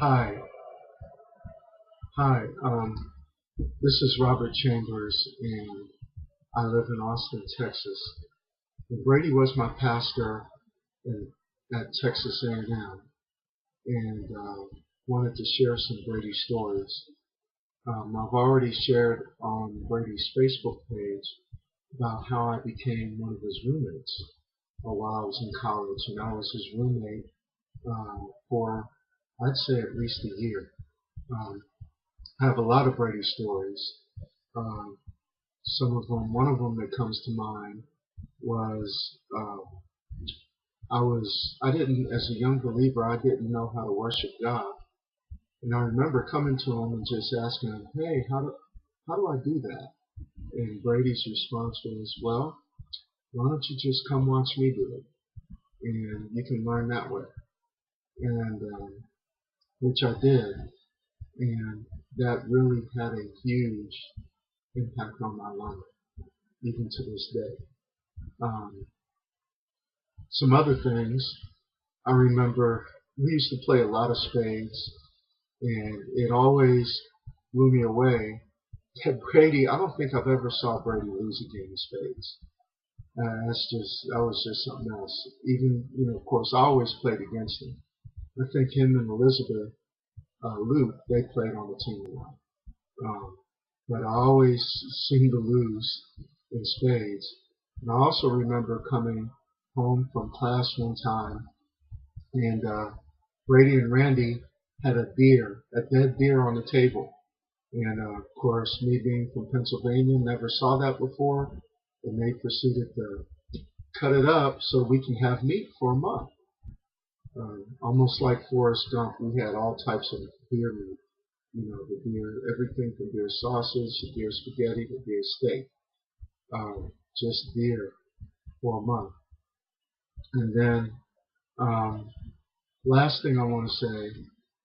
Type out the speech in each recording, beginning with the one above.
Hi, hi. This is Robert Chambers, and I live in Austin, Texas. And Brady was my pastor at Texas A&M, and wanted to share some Brady stories. I've already shared on Brady's Facebook page about how I became one of his roommates while I was in college, and I was his roommate for I'd say at least a year. Um, I have a lot of Brady stories. Um, one of them that comes to mind was I didn't, as a young believer, I didn't know how to worship God. And I remember coming to him and just asking him, hey, how do I do that? And Brady's response was, well, why don't you just come watch me do it? And you can learn that way. And which I did. And that really had a huge impact on my life, even to this day. Um, some other things, I remember we used to play a lot of spades, and it always blew me away that Brady, I don't think I've ever saw Brady lose a game of spades. That was just something else. Even, of course, I always played against him. I think him and Elizabeth Luke, they played on the team a lot. Um, but I always seemed to lose in spades. And I also remember coming home from class one time, and Brady and Randy had a dead deer on the table. And of course, me being from Pennsylvania, never saw that before. And they proceeded to cut it up so we can have meat for a month. Almost like Forrest Gump, we had all types of deer meat. The deer, everything from deer sausage to deer spaghetti to deer steak. Just deer for a month. And then, um, last thing I want to say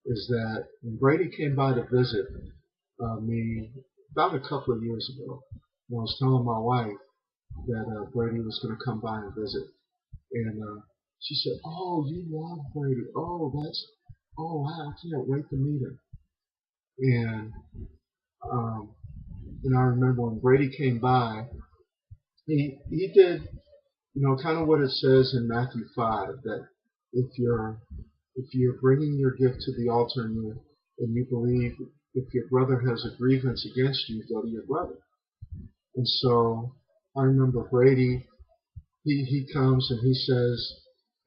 is that when Brady came by to visit me about a couple of years ago, and I was telling my wife that Brady was going to come by and visit, and she said, "Oh, you love Brady? I can't wait to meet him." And um, I remember when Brady came by, he did kind of what it says in Matthew 5, that if you're bringing your gift to the altar and you believe if your brother has a grievance against you, go to your brother. And so I remember Brady, he comes and he says,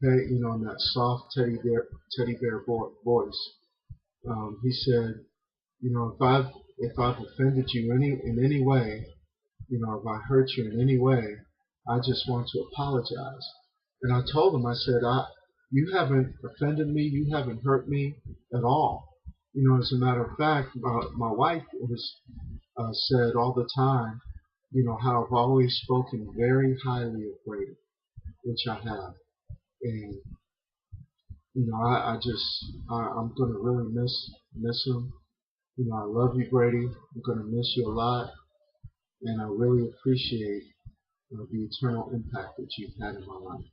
hey, in that soft teddy bear voice, he said, if I've offended you in any way, if I hurt you in any way, I just want to apologize. And I told him, I said, you haven't offended me, you haven't hurt me at all. As a matter of fact, my wife has said all the time, how I've always spoken very highly of Brady, which I have. And, I'm going to really miss him. I love you, Brady. I'm going to miss you a lot. And I really appreciate the eternal impact that you've had in my life.